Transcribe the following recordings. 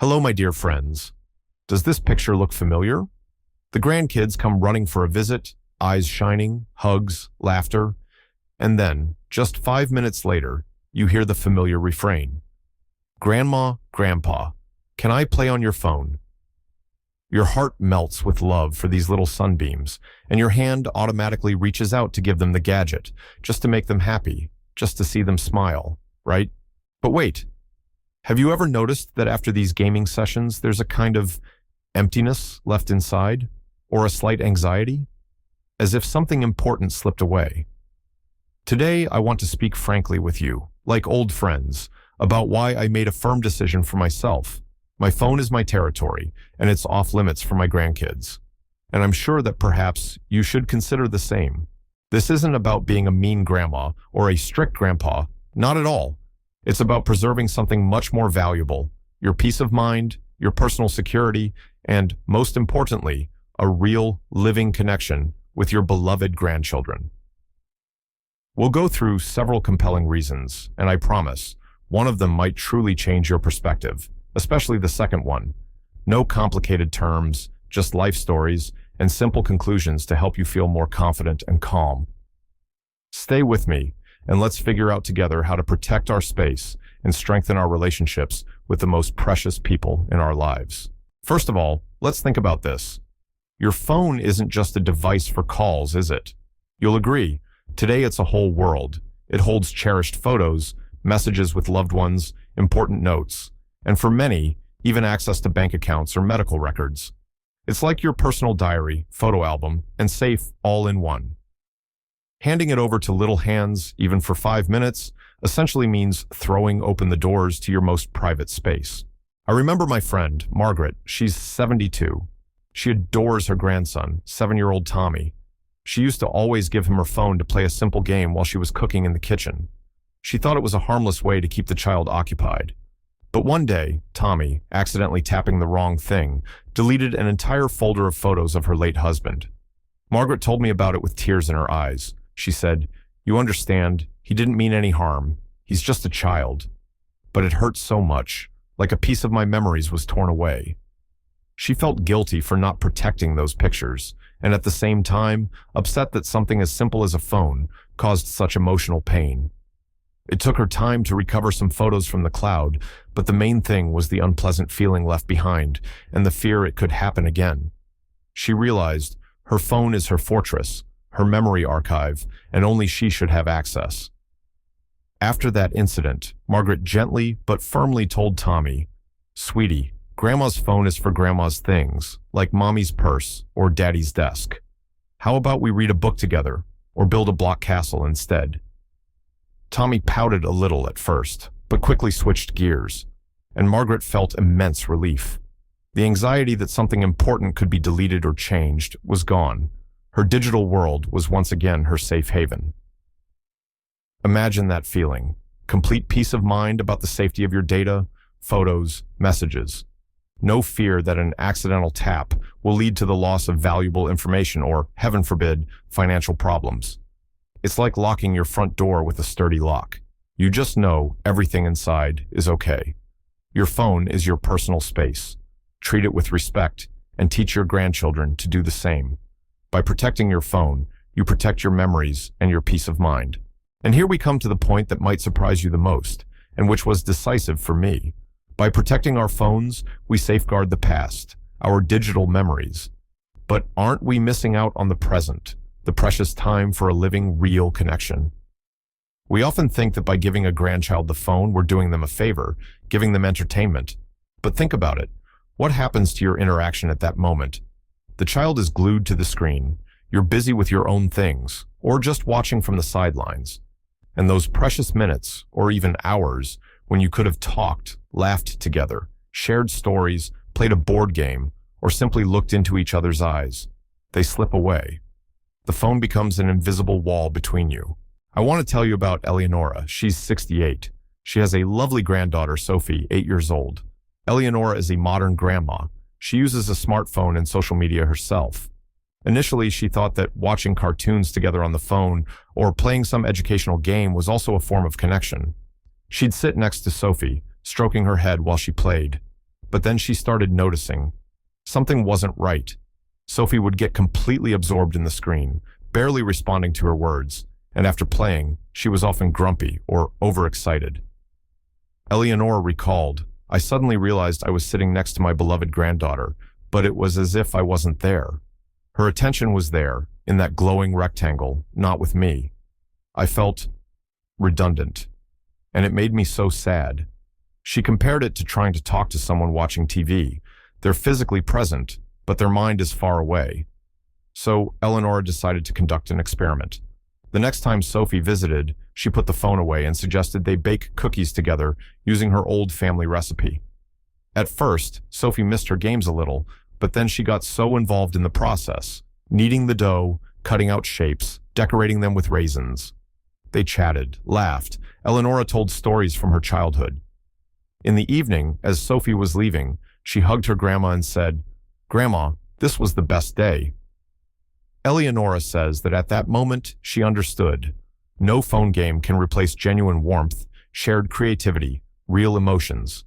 Hello, my dear friends. Does this picture look familiar? The grandkids come running for a visit, eyes shining, hugs, laughter, and then, just 5 minutes later, you hear the familiar refrain. Grandma, Grandpa, can I play on your phone? Your heart melts with love for these little sunbeams, and your hand automatically reaches out to give them the gadget, just to make them happy, just to see them smile, right? But wait, have you ever noticed that after these gaming sessions, there's a kind of emptiness left inside, or a slight anxiety? As if something important slipped away. Today, I want to speak frankly with you, like old friends, about why I made a firm decision for myself. My phone is my territory, and it's off limits for my grandkids. And I'm sure that perhaps you should consider the same. This isn't about being a mean grandma or a strict grandpa, not at all. It's about preserving something much more valuable, your peace of mind, your personal security, and, most importantly, a real, living connection with your beloved grandchildren. We'll go through several compelling reasons, and I promise, one of them might truly change your perspective, especially the second one. No complicated terms, just life stories and simple conclusions to help you feel more confident and calm. Stay with me, and let's figure out together how to protect our space and strengthen our relationships with the most precious people in our lives. First of all, let's think about this. Your phone isn't just a device for calls, is it? You'll agree, today it's a whole world. It holds cherished photos, messages with loved ones, important notes, and for many, even access to bank accounts or medical records. It's like your personal diary, photo album, and safe all in one. Handing it over to little hands, even for 5 minutes, essentially means throwing open the doors to your most private space. I remember my friend, Margaret. She's 72. She adores her grandson, 7-year-old Tommy. She used to always give him her phone to play a simple game while she was cooking in the kitchen. She thought it was a harmless way to keep the child occupied. But one day, Tommy, accidentally tapping the wrong thing, deleted an entire folder of photos of her late husband. Margaret told me about it with tears in her eyes. She said, "You understand, he didn't mean any harm. He's just a child." But it hurt so much, like a piece of my memories was torn away. She felt guilty for not protecting those pictures, and at the same time, upset that something as simple as a phone caused such emotional pain. It took her time to recover some photos from the cloud, but the main thing was the unpleasant feeling left behind and the fear it could happen again. She realized her phone is her fortress, her memory archive, and only she should have access. After that incident, Margaret gently but firmly told Tommy, "Sweetie, Grandma's phone is for Grandma's things, like Mommy's purse or Daddy's desk. How about we read a book together, or build a block castle instead?" Tommy pouted a little at first, but quickly switched gears, and Margaret felt immense relief. The anxiety that something important could be deleted or changed was gone. Her digital world was once again her safe haven. Imagine that feeling, complete peace of mind about the safety of your data, photos, messages. No fear that an accidental tap will lead to the loss of valuable information or, heaven forbid, financial problems. It's like locking your front door with a sturdy lock. You just know everything inside is okay. Your phone is your personal space. Treat it with respect and teach your grandchildren to do the same. By protecting your phone, you protect your memories and your peace of mind. And here we come to the point that might surprise you the most, and which was decisive for me. By protecting our phones, we safeguard the past, our digital memories. But aren't we missing out on the present, the precious time for a living, real connection? We often think that by giving a grandchild the phone, we're doing them a favor, giving them entertainment. But think about it. What happens to your interaction at that moment? The child is glued to the screen. You're busy with your own things, or just watching from the sidelines. And those precious minutes, or even hours, when you could have talked, laughed together, shared stories, played a board game, or simply looked into each other's eyes, they slip away. The phone becomes an invisible wall between you. I want to tell you about Eleonora. She's 68. She has a lovely granddaughter, Sophie, 8 years old. Eleonora is a modern grandma. She uses a smartphone and social media herself. Initially, she thought that watching cartoons together on the phone or playing some educational game was also a form of connection. She'd sit next to Sophie, stroking her head while she played. But then she started noticing something wasn't right. Sophie would get completely absorbed in the screen, barely responding to her words, and after playing, she was often grumpy or overexcited. Eleonora recalled, "I suddenly realized I was sitting next to my beloved granddaughter, but it was as if I wasn't there. Her attention was there, in that glowing rectangle, not with me. I felt redundant, and it made me so sad." She compared it to trying to talk to someone watching TV. They're physically present, but their mind is far away. So Eleonora decided to conduct an experiment. The next time Sophie visited, she put the phone away and suggested they bake cookies together using her old family recipe. At first, Sophie missed her games a little, but then she got so involved in the process, kneading the dough, cutting out shapes, decorating them with raisins. They chatted, laughed. Eleonora told stories from her childhood. In the evening, as Sophie was leaving, she hugged her grandma and said, "Grandma, this was the best day." Eleonora says that at that moment, she understood. No phone game can replace genuine warmth, shared creativity, real emotions.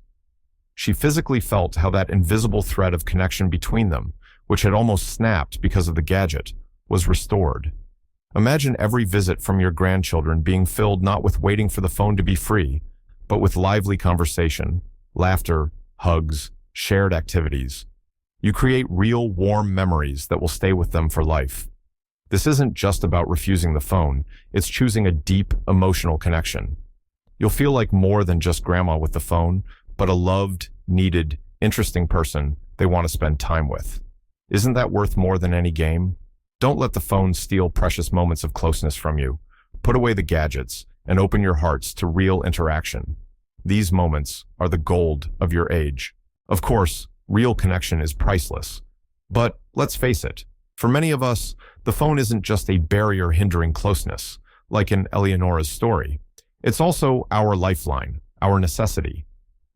She physically felt how that invisible thread of connection between them, which had almost snapped because of the gadget, was restored. Imagine every visit from your grandchildren being filled not with waiting for the phone to be free, but with lively conversation, laughter, hugs, shared activities. You create real, warm memories that will stay with them for life. This isn't just about refusing the phone, it's choosing a deep, emotional connection. You'll feel like more than just grandma with the phone, but a loved, needed, interesting person they want to spend time with. Isn't that worth more than any game? Don't let the phone steal precious moments of closeness from you. Put away the gadgets and open your hearts to real interaction. These moments are the gold of your age. Of course, real connection is priceless. But let's face it, for many of us, the phone isn't just a barrier hindering closeness, like in Eleonora's story. It's also our lifeline, our necessity.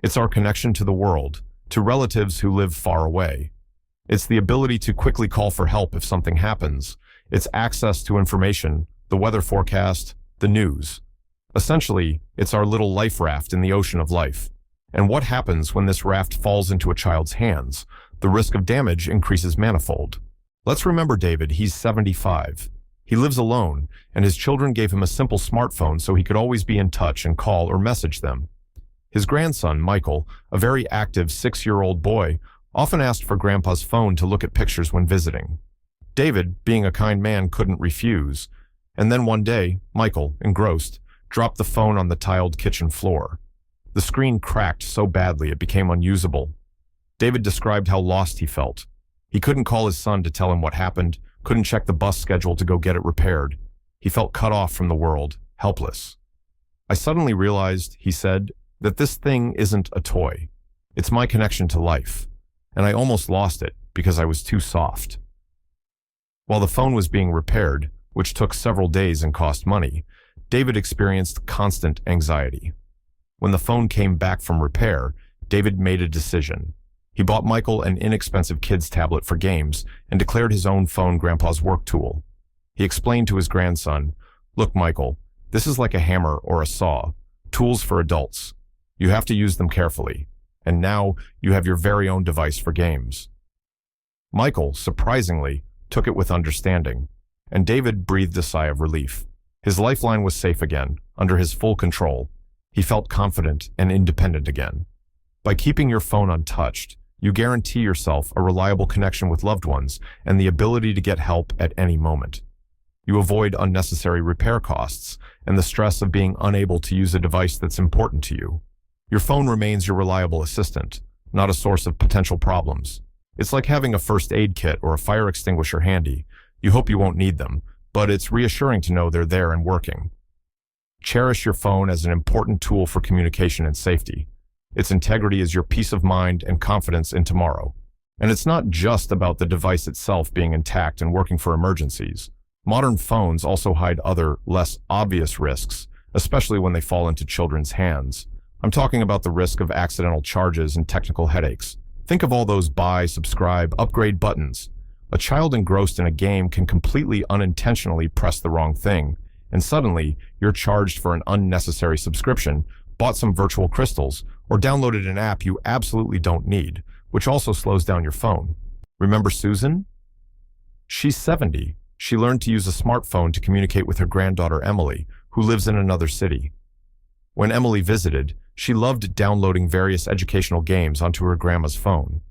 It's our connection to the world, to relatives who live far away. It's the ability to quickly call for help if something happens. It's access to information, the weather forecast, the news. Essentially, it's our little life raft in the ocean of life. And what happens when this raft falls into a child's hands? The risk of damage increases manifold. Let's remember David, he's 75. He lives alone, and his children gave him a simple smartphone so he could always be in touch and call or message them. His grandson, Michael, a very active 6-year-old boy, often asked for Grandpa's phone to look at pictures when visiting. David, being a kind man, couldn't refuse. And then one day, Michael, engrossed, dropped the phone on the tiled kitchen floor. The screen cracked so badly it became unusable. David described how lost he felt. He couldn't call his son to tell him what happened, couldn't check the bus schedule to go get it repaired. He felt cut off from the world, helpless. "I suddenly realized," he said, "that this thing isn't a toy. It's my connection to life. And I almost lost it because I was too soft." While the phone was being repaired, which took several days and cost money, David experienced constant anxiety. When the phone came back from repair, David made a decision. He bought Michael an inexpensive kid's tablet for games and declared his own phone Grandpa's work tool. He explained to his grandson, "Look, Michael, this is like a hammer or a saw, tools for adults. You have to use them carefully. And now you have your very own device for games." Michael, surprisingly, took it with understanding, and David breathed a sigh of relief. His lifeline was safe again, under his full control. He felt confident and independent again. By keeping your phone untouched, you guarantee yourself a reliable connection with loved ones and the ability to get help at any moment. You avoid unnecessary repair costs and the stress of being unable to use a device that's important to you. Your phone remains your reliable assistant, not a source of potential problems. It's like having a first aid kit or a fire extinguisher handy. You hope you won't need them, but it's reassuring to know they're there and working. Cherish your phone as an important tool for communication and safety. Its integrity is your peace of mind and confidence in tomorrow. And it's not just about the device itself being intact and working for emergencies. Modern phones also hide other, less obvious risks, especially when they fall into children's hands. I'm talking about the risk of accidental charges and technical headaches. Think of all those buy, subscribe, upgrade buttons. A child engrossed in a game can completely unintentionally press the wrong thing, and suddenly you're charged for an unnecessary subscription, bought some virtual crystals, or downloaded an app you absolutely don't need, which also slows down your phone. Remember Susan? She's 70. She learned to use a smartphone to communicate with her granddaughter Emily, who lives in another city. When Emily visited, she loved downloading various educational games onto her grandma's phone.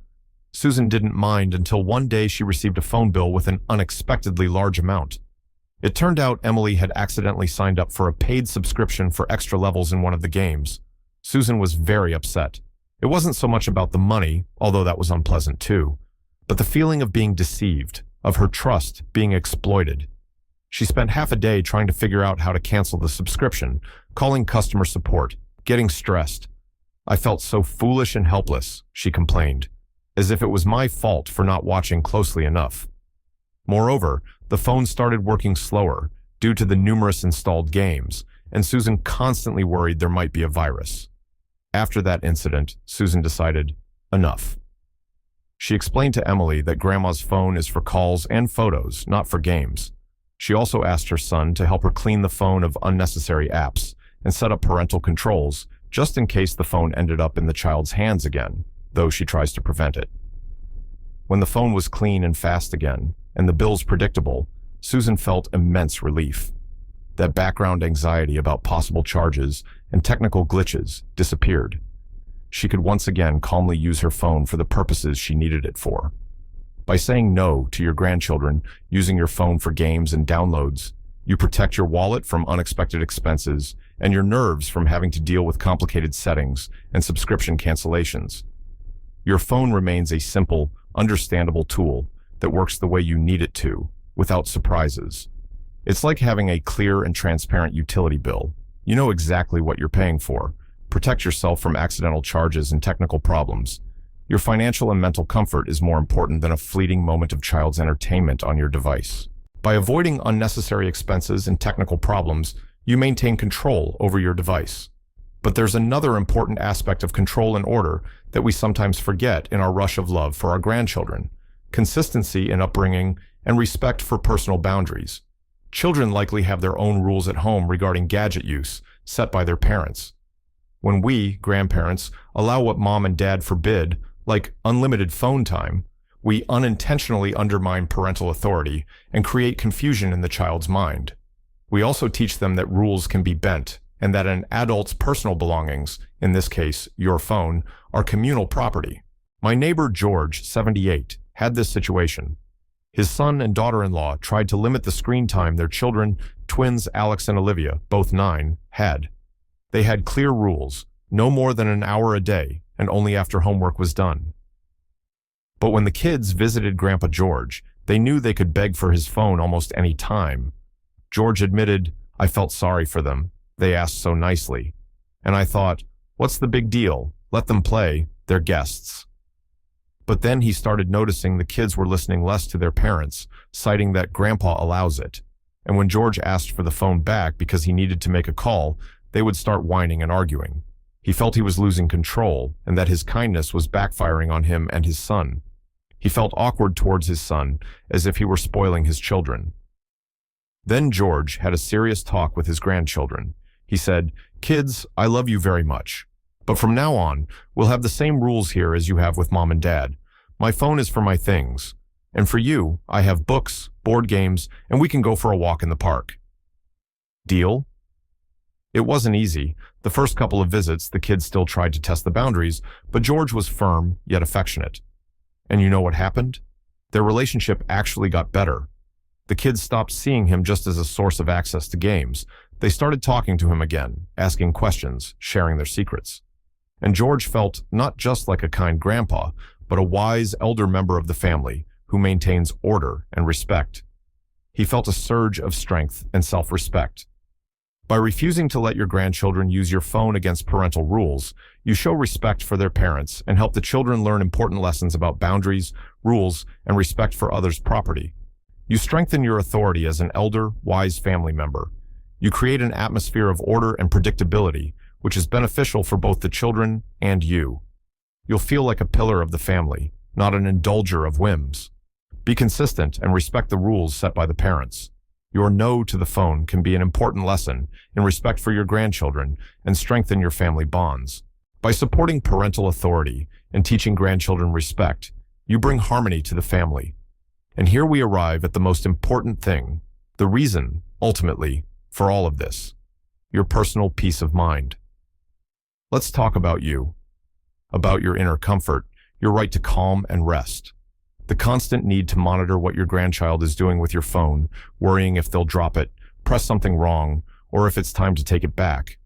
Susan didn't mind until one day she received a phone bill with an unexpectedly large amount. It turned out Emily had accidentally signed up for a paid subscription for extra levels in one of the games. Susan was very upset. It wasn't so much about the money, although that was unpleasant too, but the feeling of being deceived, of her trust being exploited. She spent half a day trying to figure out how to cancel the subscription, calling customer support, getting stressed. "I felt so foolish and helpless," she complained, as if it was my fault for not watching closely enough. Moreover, the phone started working slower due to the numerous installed games, and Susan constantly worried there might be a virus. After that incident, Susan decided, enough. She explained to Emily that Grandma's phone is for calls and photos, not for games. She also asked her son to help her clean the phone of unnecessary apps and set up parental controls just in case the phone ended up in the child's hands again, though she tries to prevent it. When the phone was clean and fast again, and the bills predictable, Susan felt immense relief. That background anxiety about possible charges and technical glitches disappeared. She could once again calmly use her phone for the purposes she needed it for. By saying no to your grandchildren using your phone for games and downloads, you protect your wallet from unexpected expenses and your nerves from having to deal with complicated settings and subscription cancellations. Your phone remains a simple, understandable tool that works the way you need it to, without surprises. It's like having a clear and transparent utility bill. You know exactly what you're paying for. Protect yourself from accidental charges and technical problems. Your financial and mental comfort is more important than a fleeting moment of child's entertainment on your device. By avoiding unnecessary expenses and technical problems, you maintain control over your device. But there's another important aspect of control and order that we sometimes forget in our rush of love for our grandchildren: consistency in upbringing and respect for personal boundaries. Children likely have their own rules at home regarding gadget use, set by their parents. When we, grandparents, allow what mom and dad forbid, like unlimited phone time, we unintentionally undermine parental authority and create confusion in the child's mind. We also teach them that rules can be bent and that an adult's personal belongings, in this case, your phone, are communal property. My neighbor George, 78, had this situation. His son and daughter-in-law tried to limit the screen time their children, twins Alex and Olivia, both 9, had. They had clear rules, no more than an hour a day, and only after homework was done. But when the kids visited Grandpa George, they knew they could beg for his phone almost any time. George admitted, "I felt sorry for them. They asked so nicely." And I thought, what's the big deal? Let them play. They're guests. But then he started noticing the kids were listening less to their parents, citing that Grandpa allows it. And when George asked for the phone back because he needed to make a call, they would start whining and arguing. He felt he was losing control and that his kindness was backfiring on him and his son. He felt awkward towards his son, as if he were spoiling his children. Then George had a serious talk with his grandchildren. He said, "Kids, I love you very much. But from now on, we'll have the same rules here as you have with mom and dad. My phone is for my things. And for you, I have books, board games, and we can go for a walk in the park. Deal?" It wasn't easy. The first couple of visits, the kids still tried to test the boundaries, but George was firm, yet affectionate. And you know what happened? Their relationship actually got better. The kids stopped seeing him just as a source of access to games. They started talking to him again, asking questions, sharing their secrets. And George felt not just like a kind grandpa, but a wise elder member of the family who maintains order and respect. He felt a surge of strength and self-respect. By refusing to let your grandchildren use your phone against parental rules, you show respect for their parents and help the children learn important lessons about boundaries, rules, and respect for others' property. You strengthen your authority as an elder, wise family member. You create an atmosphere of order and predictability, which is beneficial for both the children and you. You'll feel like a pillar of the family, not an indulger of whims. Be consistent and respect the rules set by the parents. Your no to the phone can be an important lesson in respect for your grandchildren and strengthen your family bonds. By supporting parental authority and teaching grandchildren respect, you bring harmony to the family. And here we arrive at the most important thing, the reason, ultimately, for all of this: your personal peace of mind. Let's talk about you, about your inner comfort, your right to calm and rest. The constant need to monitor what your grandchild is doing with your phone, worrying if they'll drop it, press something wrong, or if it's time to take it back.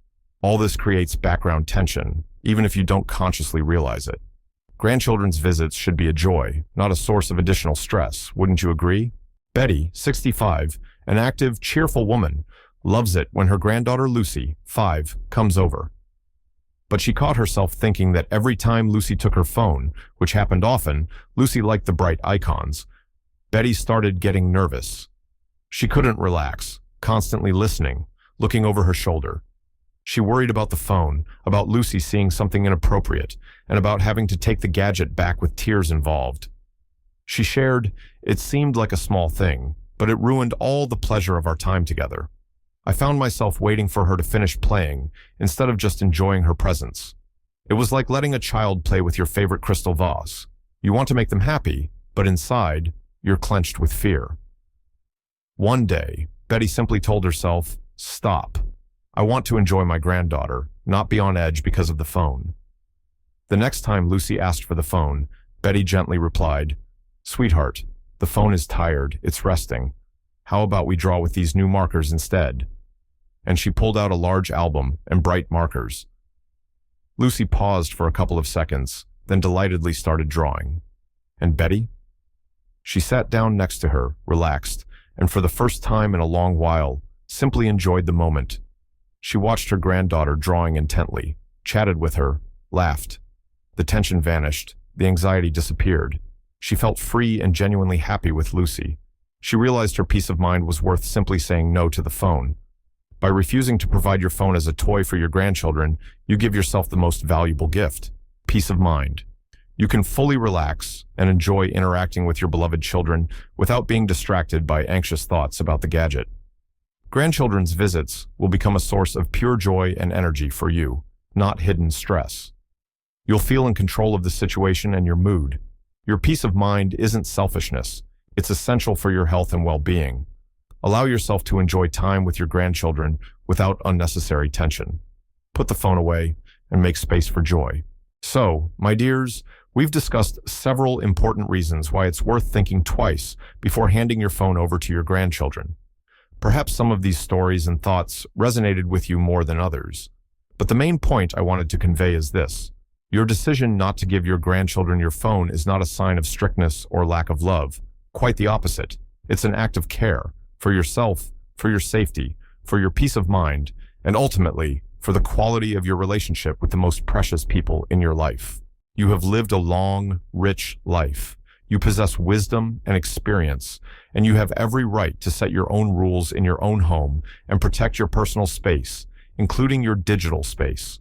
All this creates background tension, even if you don't consciously realize it. Grandchildren's visits should be a joy, not a source of additional stress, wouldn't you agree? Betty, 65, an active, cheerful woman, loves it when her granddaughter Lucy, 5, comes over. But she caught herself thinking that every time Lucy took her phone, which happened often, Lucy liked the bright icons. Betty started getting nervous. She couldn't relax, constantly listening, looking over her shoulder. She worried about the phone, about Lucy seeing something inappropriate, and about having to take the gadget back with tears involved. She shared, "It seemed like a small thing, but it ruined all the pleasure of our time together. I found myself waiting for her to finish playing instead of just enjoying her presence. It was like letting a child play with your favorite crystal vase. You want to make them happy, but inside, you're clenched with fear." One day, Betty simply told herself, "Stop. I want to enjoy my granddaughter, not be on edge because of the phone." The next time Lucy asked for the phone, Betty gently replied, "Sweetheart, the phone is tired, it's resting. How about we draw with these new markers instead?" And she pulled out a large album and bright markers. Lucy paused for a couple of seconds, then delightedly started drawing. And Betty? She sat down next to her, relaxed, and for the first time in a long while, simply enjoyed the moment. She watched her granddaughter drawing intently, chatted with her, laughed. The tension vanished, the anxiety disappeared. She felt free and genuinely happy with Lucy. She realized her peace of mind was worth simply saying no to the phone. By refusing to provide your phone as a toy for your grandchildren, you give yourself the most valuable gift: peace of mind. You can fully relax and enjoy interacting with your beloved children without being distracted by anxious thoughts about the gadget. Grandchildren's visits will become a source of pure joy and energy for you, not hidden stress. You'll feel in control of the situation and your mood. Your peace of mind isn't selfishness. It's essential for your health and well-being. Allow yourself to enjoy time with your grandchildren without unnecessary tension. Put the phone away and make space for joy. So, my dears, we've discussed several important reasons why it's worth thinking twice before handing your phone over to your grandchildren. Perhaps some of these stories and thoughts resonated with you more than others. But the main point I wanted to convey is this: your decision not to give your grandchildren your phone is not a sign of strictness or lack of love. Quite the opposite. It's an act of care for yourself, for your safety, for your peace of mind, and ultimately, for the quality of your relationship with the most precious people in your life. You have lived a long, rich life. You possess wisdom and experience, and you have every right to set your own rules in your own home and protect your personal space, including your digital space.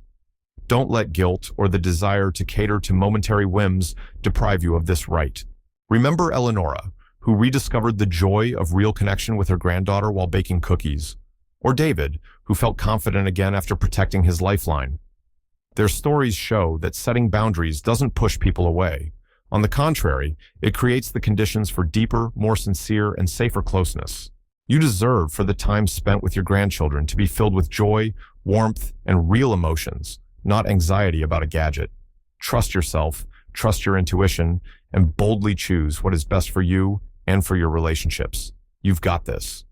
Don't let guilt or the desire to cater to momentary whims deprive you of this right. Remember Eleonora, who rediscovered the joy of real connection with her granddaughter while baking cookies, or David, who felt confident again after protecting his lifeline. Their stories show that setting boundaries doesn't push people away. On the contrary, it creates the conditions for deeper, more sincere, and safer closeness. You deserve for the time spent with your grandchildren to be filled with joy, warmth, and real emotions, not anxiety about a gadget. Trust yourself, trust your intuition, and boldly choose what is best for you and for your relationships. You've got this.